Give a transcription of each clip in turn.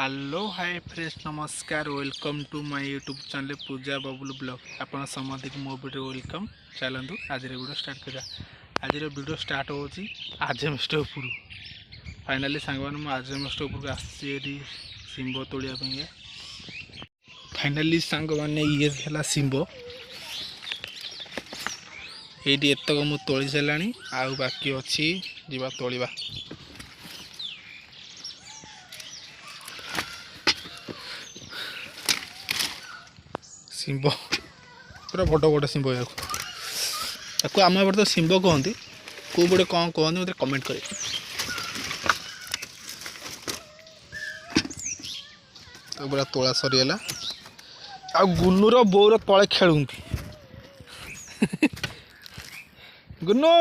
Hello hi friends नमस्कार welcome to my YouTube channel Pooja Babul blog आपण समस्त को मो वीडियो वेलकम चलतु आज वीडियो स्टार्ट करा। आज वीडियो स्टार्ट होची आजमेस्ट उपर फाइनाली सांग मैंने आजमेस्ट उपर आसी शिंब तोड़िया फाइनाली सांग मैंने ये है शिंब ये एतक मु तोड़ी सारा आउ बाकी अच्छी जीवा तोड़वा शिंब पूरा बड़ बड़ शिंब या आम एपटे तो शिंब कहते कौ पटे कौन कहते मतलब कमेंट करें। तो पूरा तोला सरीगला आ गुनुर बोर तले खेलुंती गुनु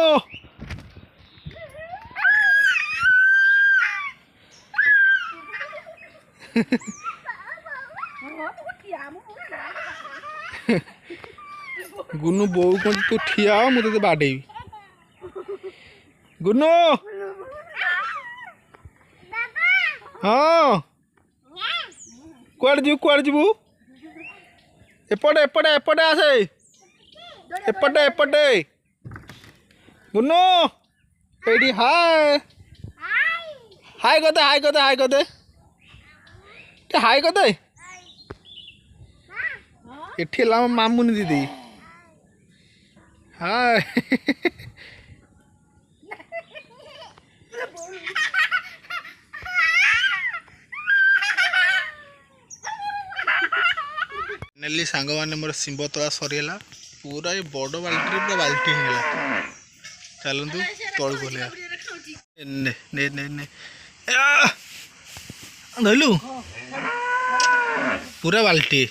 गुनु बो कौन तू ठिया मुझे बाडेबी गुनु हाँ कुआड़ जीवु एपटे एपटे एपटे आसे एपटे एपटे गुनु एडी हाय हाय कदे हाय कदे हाय कदे हाय कदे एठी ला मामुनी दीदी हाय नेली सांग माने मोर शिंब तोला सरीगला पूरा ये बड़ बाल्टी पूरा बाल्टी होगा चलतु तल को ने ने ने ने धरलु पूरा बाल्टी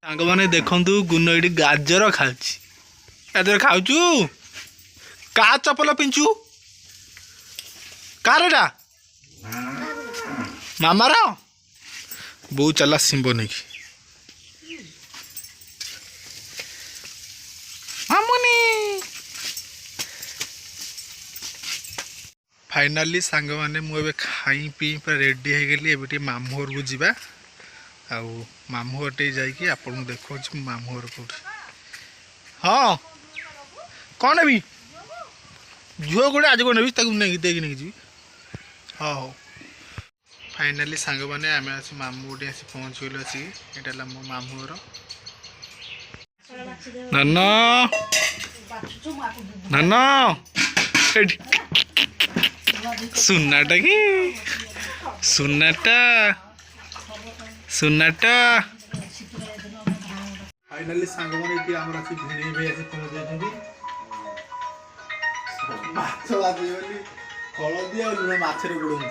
सांग मैंने देखु गुनु ये गाजर खाऊची गाजर खाऊचु का चपल पिंचु कार मामार बो चला शिंब नहीं मामुनी फाइनाली सांग मैंने मुझे खाई पी पूरा रेडी हो गली एबे मामू घर को जीवा आउ मामू घटे जाकि आपन देखो मामू घर कौट हाँ कौन भी झुओ गोटे आज कौन भी नहीं देख नहीं जी हाँ हाँ फाइनाली सांग मैंने आम आसी मामू गोटे आसी पहुँच गलु आसिक यहाँ मो मामू घर नाना नाना सुनाटा कि सुनाटा सुनाटा फाइनाली सांग मैंने आम आसी भिणी भाई आसी पहुँच जाती माछ बाजी हलदी और लुण मछरे बुड़े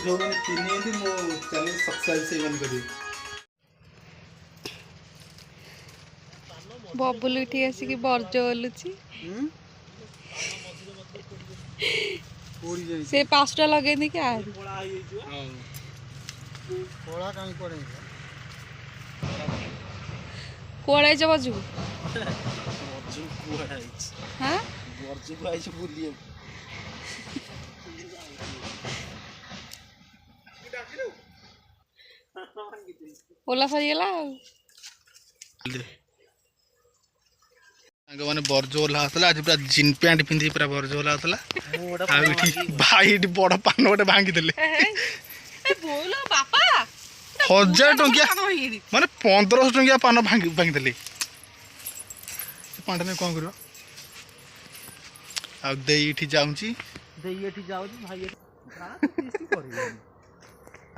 जो मैंने किनी मो चैनल सब्सक्राइब से बबुल उठी आसिक बर्ज बोलुची से 5टा लगे क्या कुआड़े बजू हाँ ओला सरीगला मैंने बर्ज ओला आज पूरा जीन पैंट पिंधि पूरा बर्ज ओला भाई बड़ पान गोटे भांगी देले 1000 टंकिया माने 1500 टंकिया पान भांगी देले पांडा ने कौन करियो आ देई इठी जाउची भाई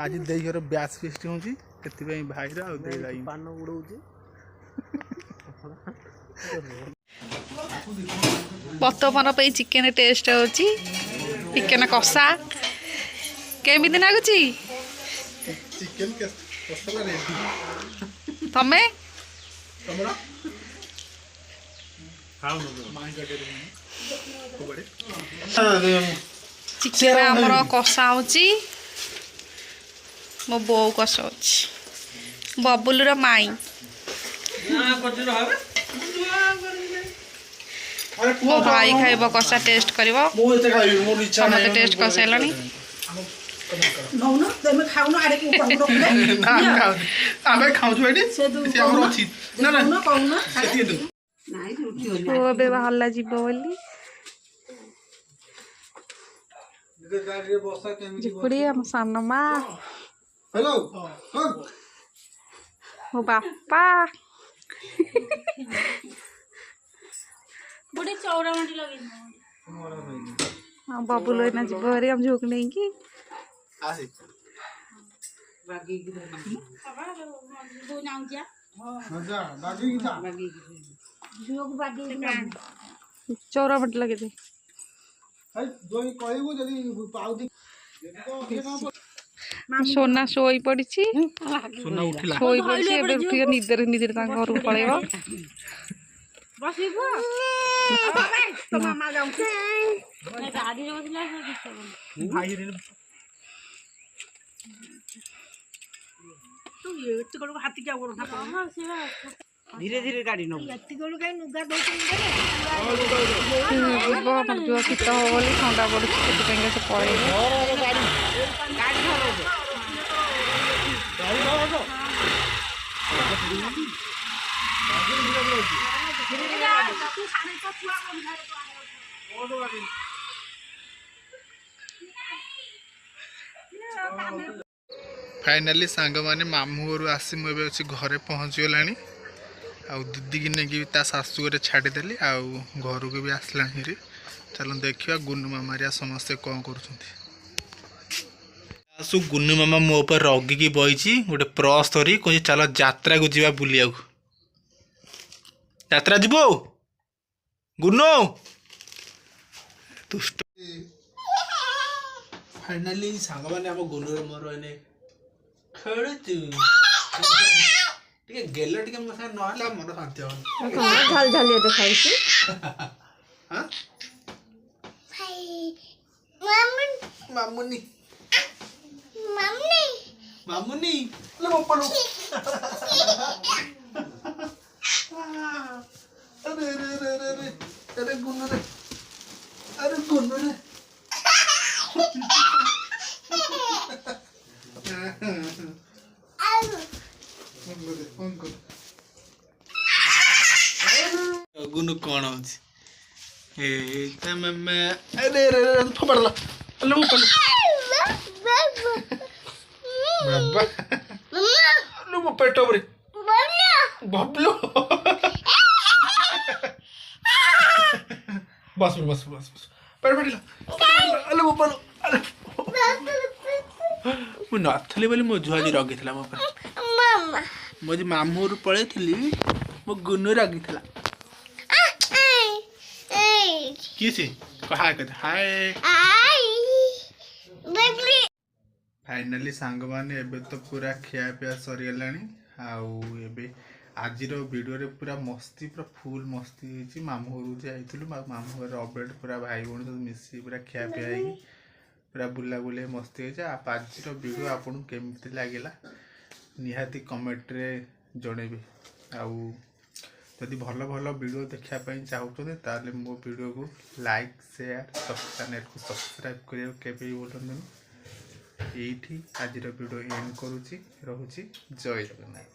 आज देई घर ब्यास फेस्ट होची केति भाई भाई रा आ देई जाई पान उड़ौची बर्तमान पे चिकेन टेस्ट होची चिकेन कषा केमिति लागुची चिकेन कषा रेडी तमे तमरा खाओ मां गडे कोबड़े चिकेन हमर कषा होची मो बो कषा होची बबुल रो माई ना कति रहबे ମୋ ଭାଇ ଖାଇବ କଷା ଟେଷ୍ଟ କରିବ ମୁଁ ଏତେ ଖାଇବି ମୋର ଇଚ୍ଛା ସମସ୍ତେ ଟେଷ୍ଟ କରିସାରିଲାଣି ନଉନ ତମେ ଖାଉନ ଆଡେ କି ଆମେ ଖାଉଛୁ ଏଠି ସେ ଆମର ଅଛି ନା ନା କହୁନ ସେତିକି ଦଉ ପୁଅ ଏବେ ବାହାରିଲା ଯିବ ବୋଲି ଝିପୁଡ଼ି ଆମ ସାନ ମା ହ୍ୟାଲୋ ମୋ ବାପା ଆଉ ବବୁଲ ଏଇନା ଯିବ ଭାରି ଆମ ଝିଅକୁ ନେଇକି ଚଉରାମଟି ଲଗେଇଦେ सोना शोई पड़ी सोना उठिला शोई पड़ी एबे उठिक निदरे निदरे तांग घर को पळेबो ମାମା ଯାଉଛି भाई रे ତୁ ଏତେ କଳକୁ ହାତୀ କିଆ ଗୋଡ଼ ଧୀରେ ଧୀରେ ଗାଡ଼ି ନବୁ ଏତେ କଳକୁ କାଇଁ ନୁଗା ଦଉଛନ୍ତି ଯିବ ଆମର ଯୁଅ ଶୀତ ହବ ବୋଲି ଥଣ୍ଡା ପଡୁଛି ସେଥିପାଇଁ ସେ ପଳେଇବ फाइनाली सांग मैंने मामू घर आसी मुझे अच्छी घरे पहुँचीगलानी आउ दीदी की नहीं ता शाशु घरे छाड़देली आउ घर को भी आसला चलो देखिए गुनु मामारिया समस्ते कौन कर गुनु मामा मो पर रगिकी बही गोटे प्रस धरी कह चल यात्रा को जीवा बुलिया यात्रा जीव गुनु दुष्ट फाइनाली सांग मैंने आम गुनु मोर एने खेलुचु टिके गेल टिके मो सा नहला मन शांति हो ଝାଲ ଝାଲିଆ ଦେଖାଉଛି हां भाई मामुन मामुनी मम्मी मामुनी ले पप्पा अरे अरे अरे अरे अरे गुनु रे अरे गुनु रे गुनु कौन हो अरे अरे फोपड़ला अल्ले बाबा अल्ले मो पेट ऊपर बबलू बस बस बस बस पेट पड़ला अल्ले बाबा अल्ले मु नथली बोली मो झुआ जी रगी थला मो पर मामा मो जी मामू रु पळे थली मो गुनु रगी थला किसी कहा कहते हाय आई बेबी फाइनाली सांग माने एबे तो पूरा खिया पिया सरी गलानी आउ एबे आजिर वीडियो रे पूरा मस्ती पूरा फुल मस्ती होइची मामू घर जाइथिलु मामू घर अपडेट पूरा भाई बहन सब मिसी पूरा खिया पिया होई पूरा बुला बुले मस्ती होइचा आजिर वीडियो आपन केमति लागिला निहाती कमेंट रे जणेबे आउ जदि भल भल वीडियो देखा चाहते ताले मो वीडियो को लाइक शेयर चैनल को सब्सक्राइब करियो केबे बोलनु एठी आज वीडियो एंड करूची रहूची जय जगन्नाथ।